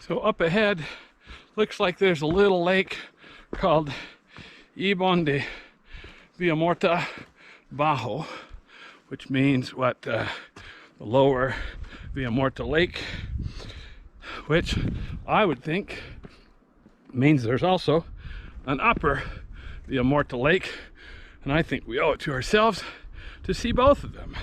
So up ahead, looks like there's a little lake called Ibones de Villamuerta Bajo, which means the lower Villamuerta Lake, which I would think means there's also an upper Villamuerta Lake, and I think we owe it to ourselves to see both of them.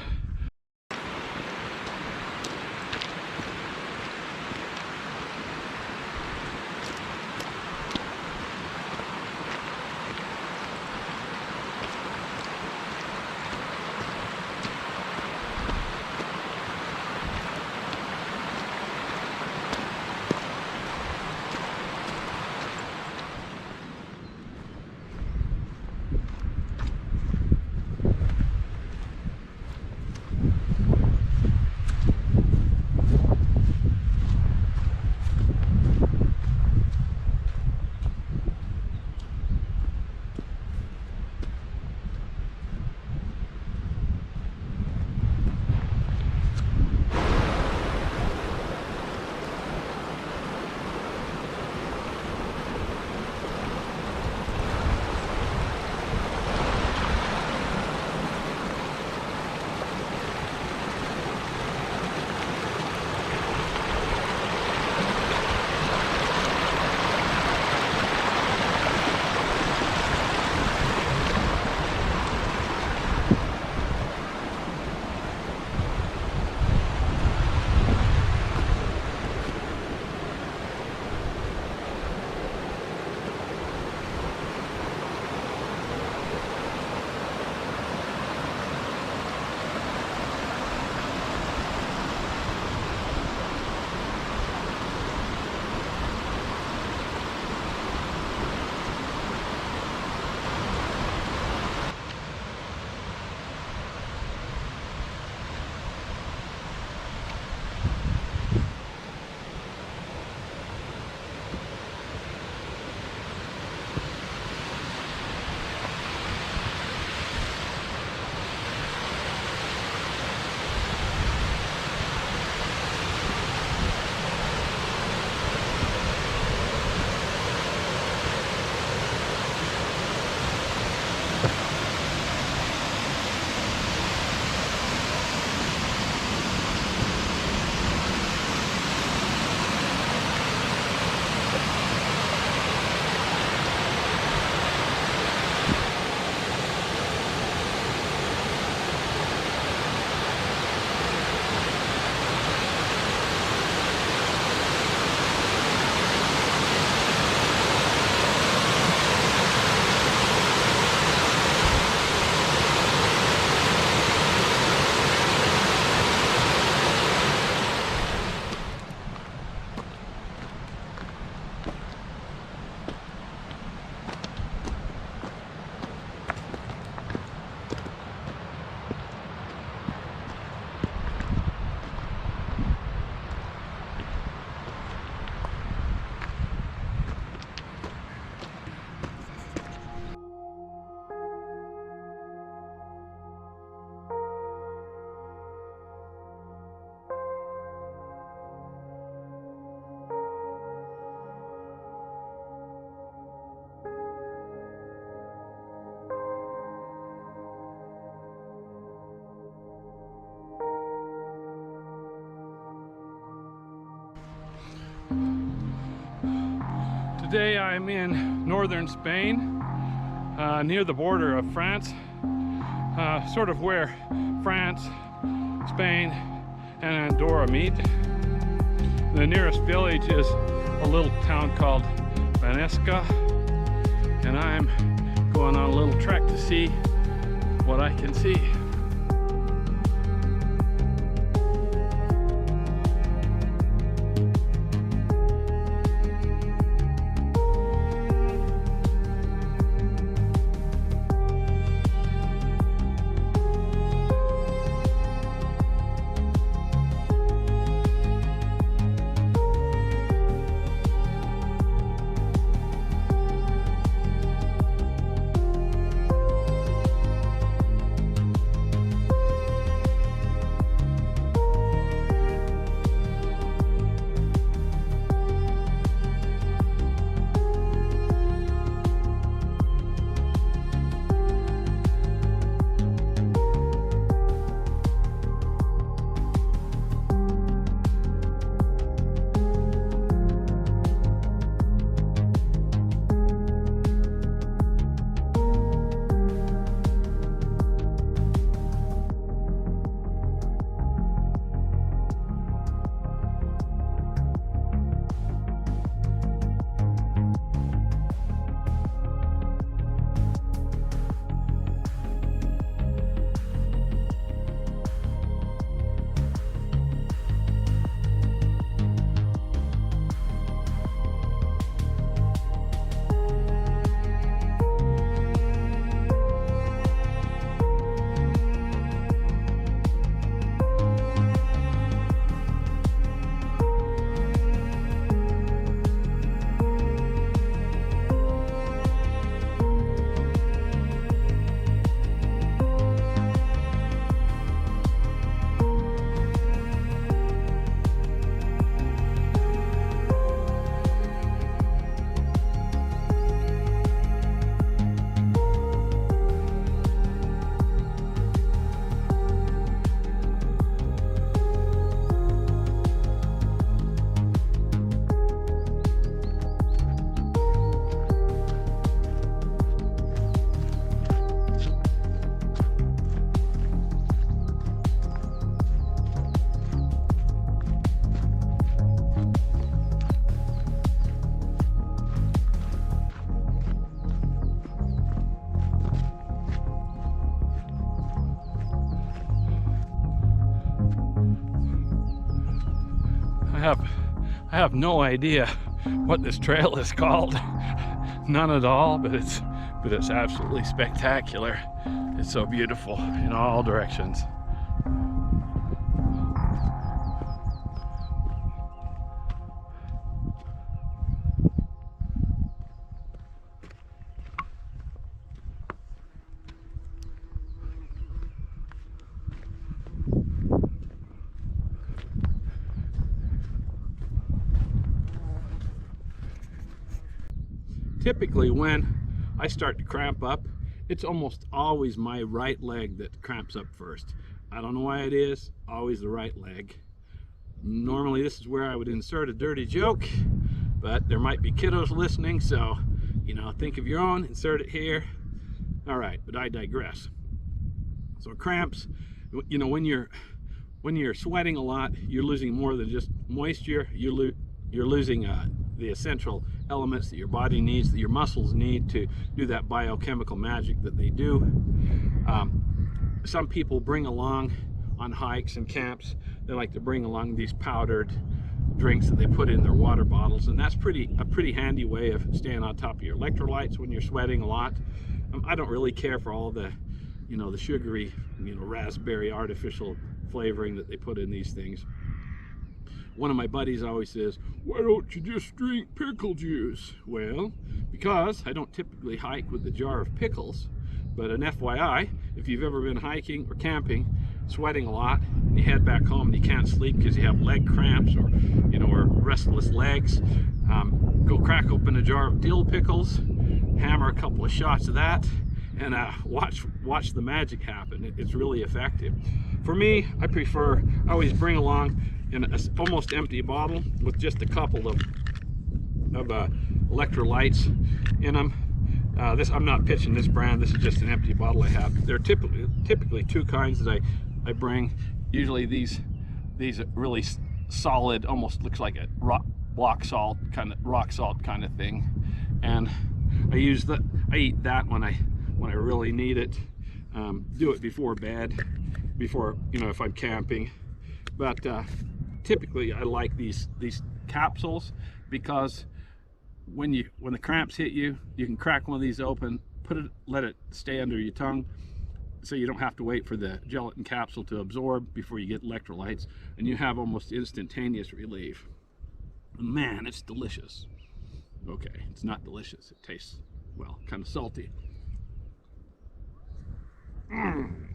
Today I'm in northern Spain, near the border of France, sort of where France, Spain, and Andorra meet. The nearest village is a little town called Benasque, and I'm going on a little trek to see what I can see. I have no idea what this trail is called. None at all, but it's absolutely spectacular. It's so beautiful in all directions. Typically when I start to cramp up, it's almost always my right leg that cramps up first. I don't know why it is, always the right leg. Normally this is where I would insert a dirty joke, but there might be kiddos listening, so, you know, think of your own, insert it here. All right, but I digress. So cramps, you know, when you're sweating a lot, you're losing more than just moisture. You're losing the essential elements that your body needs, that your muscles need to do that biochemical magic that they do. Some people bring along on hikes and camps, they like to bring along these powdered drinks that they put in their water bottles, and that's a pretty handy way of staying on top of your electrolytes when you're sweating a lot. I don't really care for all the, you know, the sugary, you know, raspberry artificial flavoring that they put in these things. One of my buddies always says, why don't you just drink pickle juice? Well, because I don't typically hike with a jar of pickles, but an FYI, if you've ever been hiking or camping, sweating a lot, and you head back home and you can't sleep because you have leg cramps or, you know, or restless legs, go crack open a jar of dill pickles, hammer a couple of shots of that, and watch the magic happen. It's really effective. For me, I always bring along in an almost empty bottle with just a couple of electrolytes in them. I'm not pitching this brand. This is just an empty bottle I have. There are typically two kinds that I bring. Usually these really solid, almost looks like a rock salt kind of thing, and I eat that when I really need it. Do it before bed, before, you know, if I'm camping. But typically I like these capsules because when the cramps hit you, you can crack one of these open, let it stay under your tongue, so you don't have to wait for the gelatin capsule to absorb before you get electrolytes, and you have almost instantaneous relief. Man, it's delicious. Okay, it's not delicious. It tastes, well, kind of salty. Man,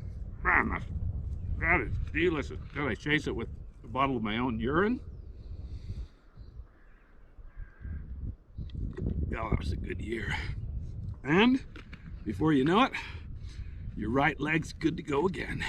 that is delicious. Then I chase it with a bottle of my own urine. Oh, that was a good year. And before you know it, your right leg's good to go again.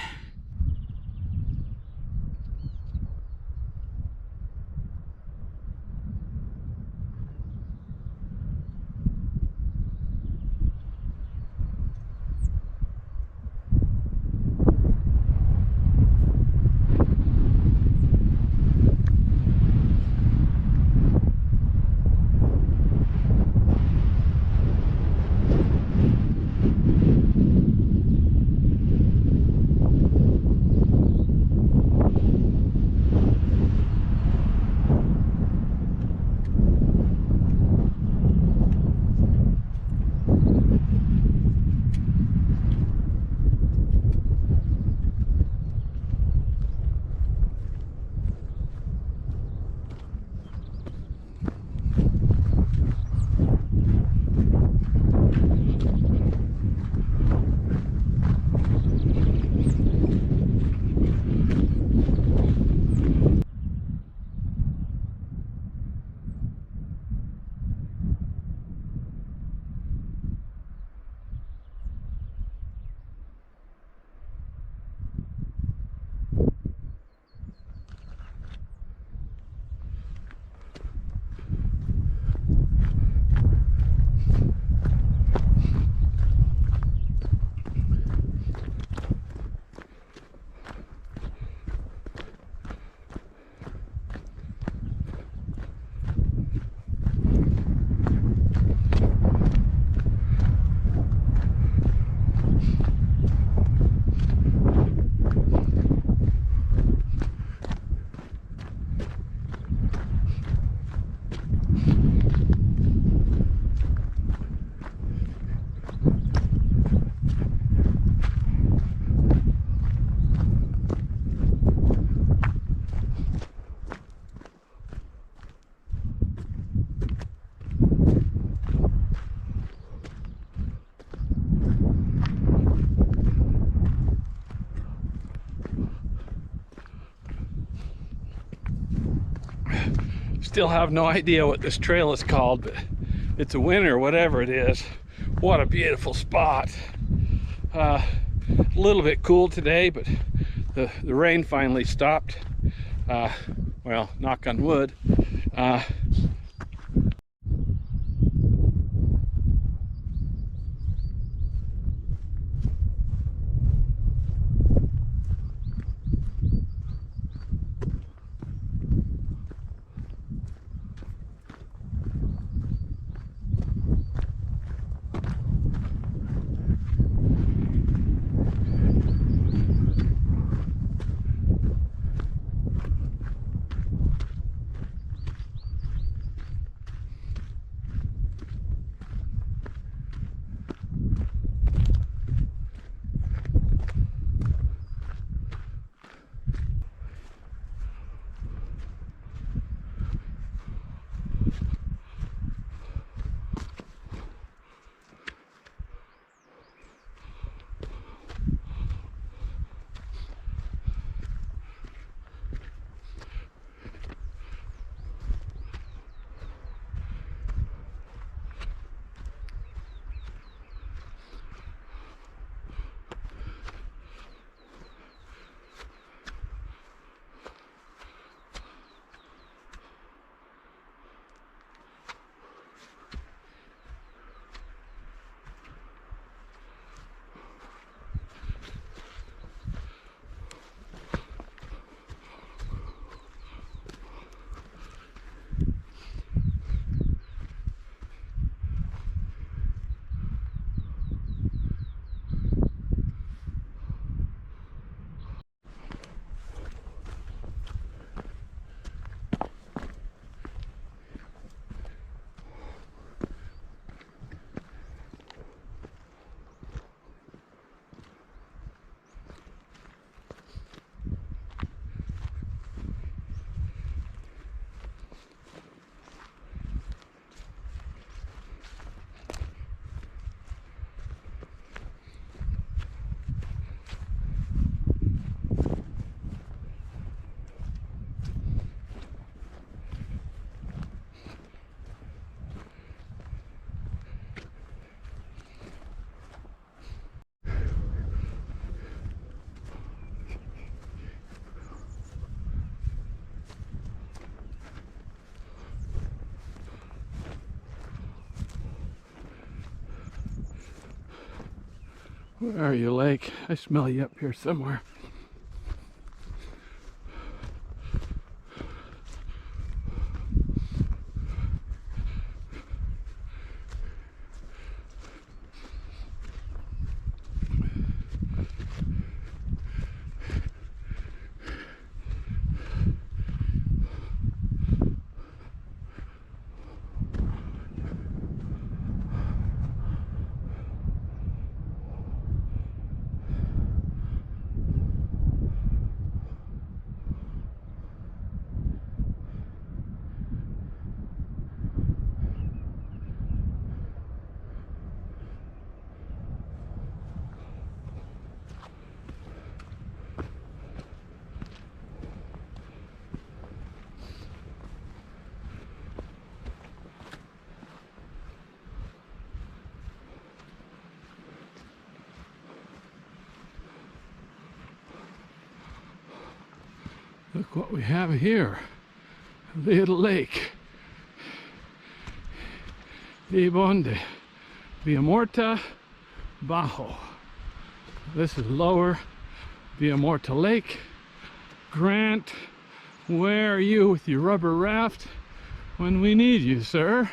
still have no idea what this trail is called, but it's a winter, whatever it is. What a beautiful spot. A little bit cool today, but the rain finally stopped. Well, knock on wood. Where are you, lake? I smell you up here somewhere. Look what we have here. A little lake. Ibones de Villamuerta Bajo. This is lower Villamuerta Lake. Grant, where are you with your rubber raft when we need you, sir?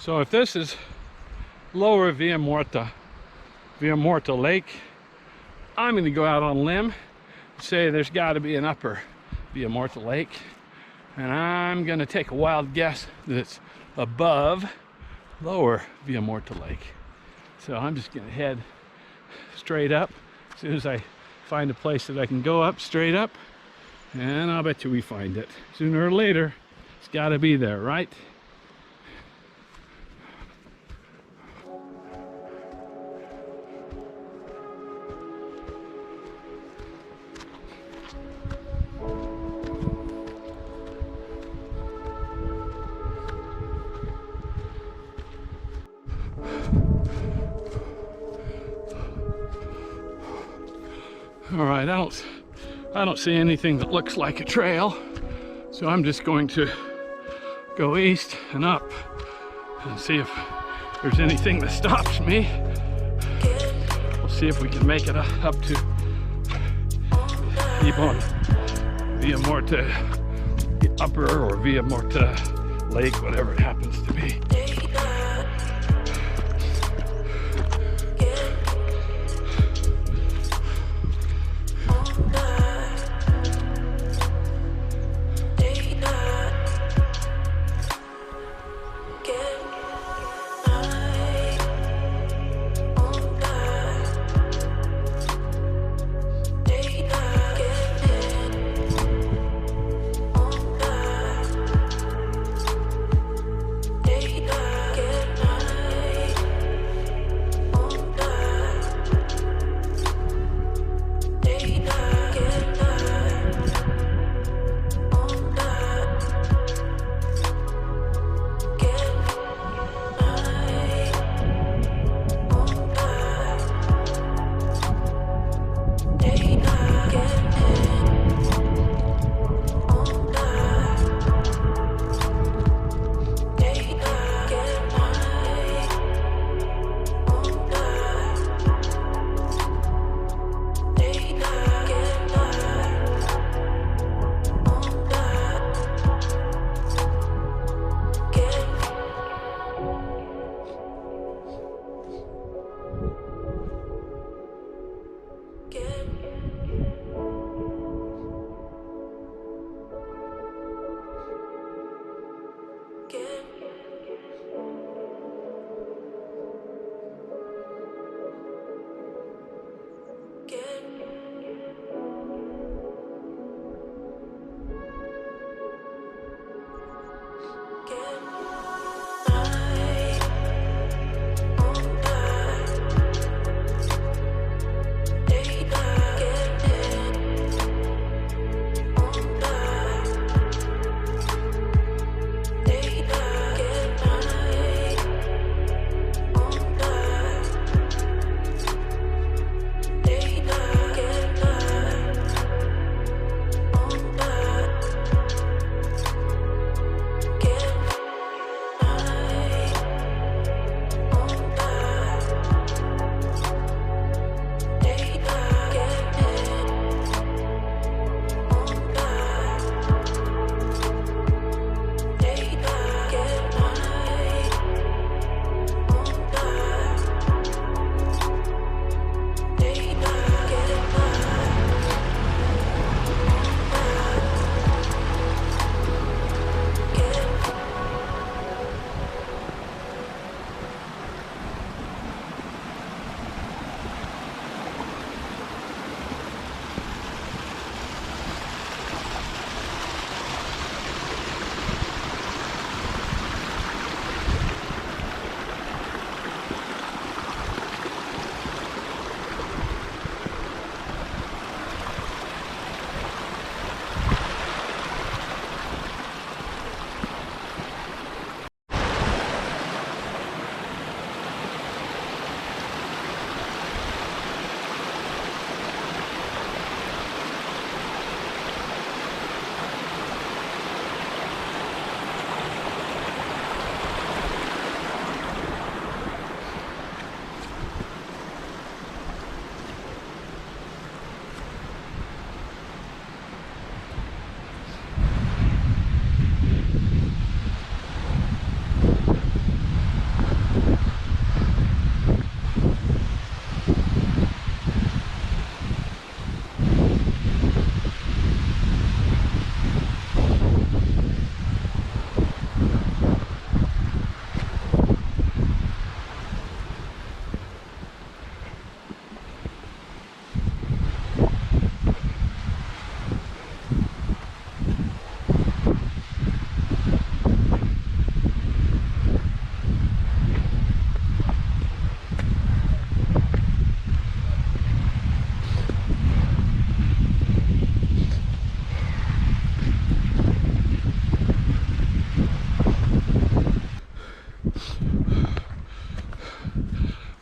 So if this is lower Villamuerta Lake, I'm going to go out on a limb and say there's got to be an upper Villamuerta Lake. And I'm going to take a wild guess that it's above lower Villamuerta Lake. So I'm just going to head straight up as soon as I find a place that I can go up straight up. And I'll bet you we find it. Sooner or later, it's got to be there, right? All right, I don't see anything that looks like a trail, so I'm just going to go east and up and see if there's anything that stops me. We'll see if we can make it up to Ibones de Villamuerta upper or Villamuerta Lake, whatever it happens to be.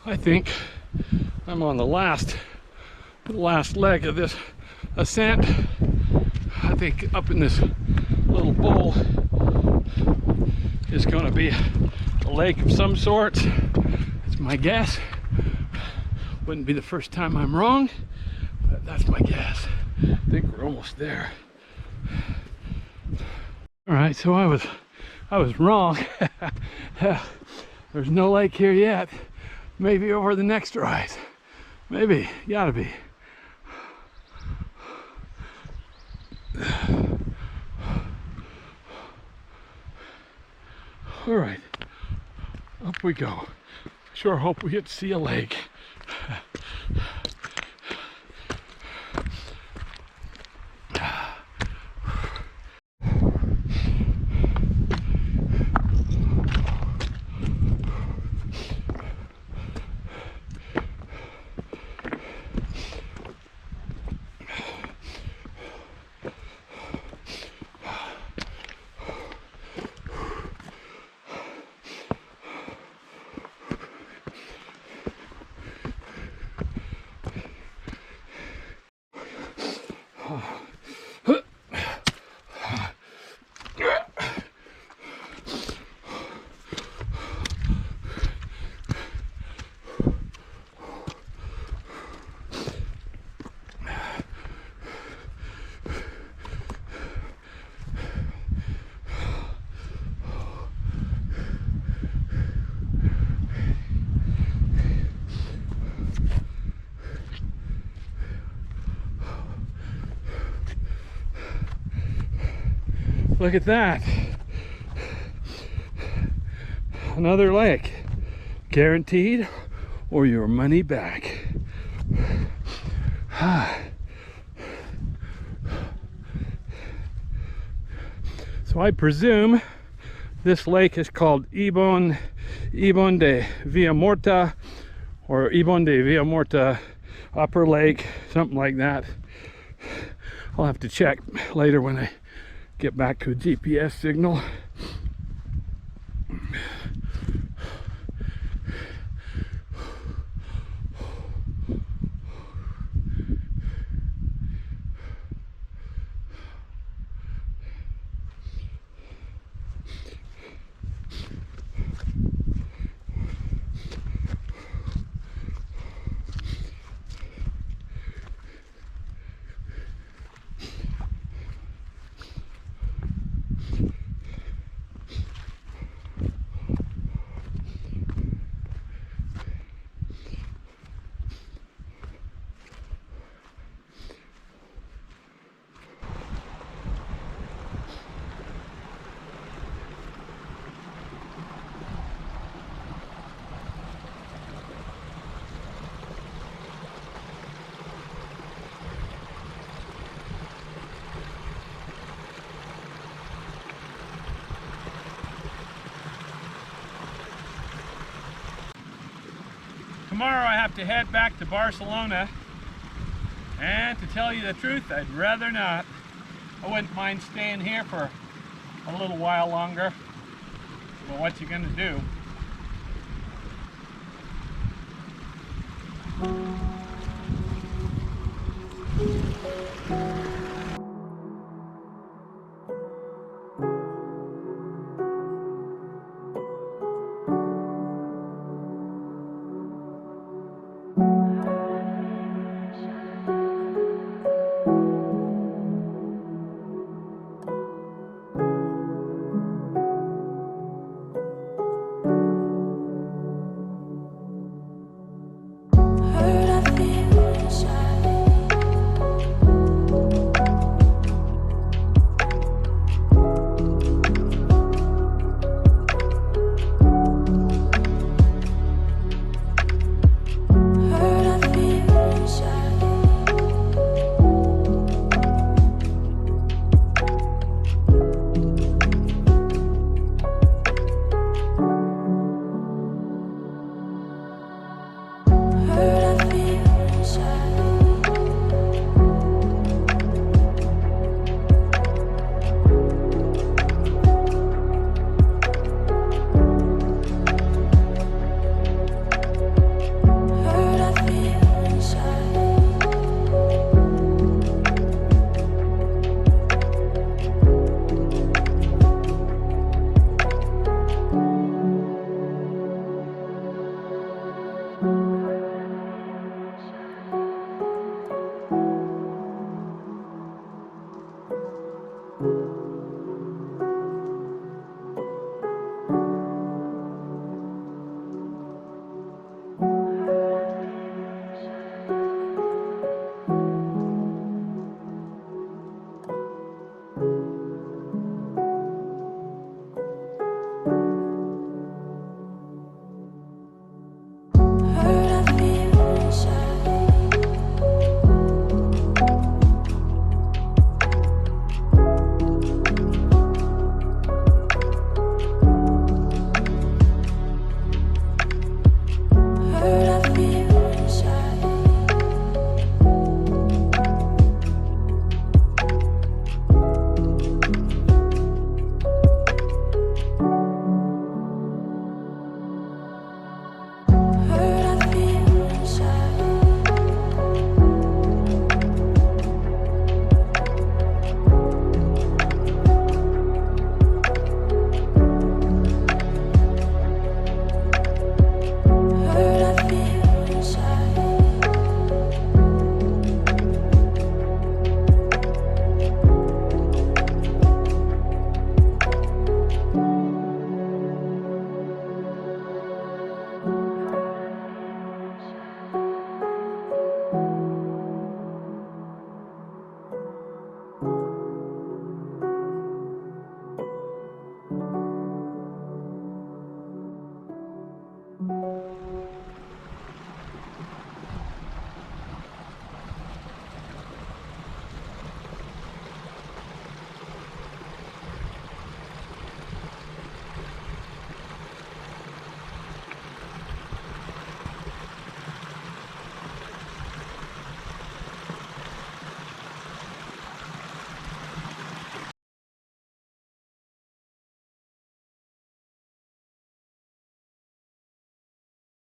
I think I'm on the last leg of this ascent. I think up in this little bowl is going to be a lake of some sort. It's my guess. Wouldn't be the first time I'm wrong, but that's my guess. I think we're almost there. All right, so I was wrong. There's no lake here yet. Maybe over the next rise. Maybe, gotta be. All right, up we go. Sure hope we get to see a lake. Look at that. Another lake. Guaranteed or your money back. So I presume this lake is called Ibones de Villamuerta, or Ibones de Villamuerta Upper Lake, something like that. I'll have to check later when I get back to a GPS signal. Tomorrow I have to head back to Barcelona, and to tell you the truth, I'd rather not. I wouldn't mind staying here for a little while longer, but what you gonna do?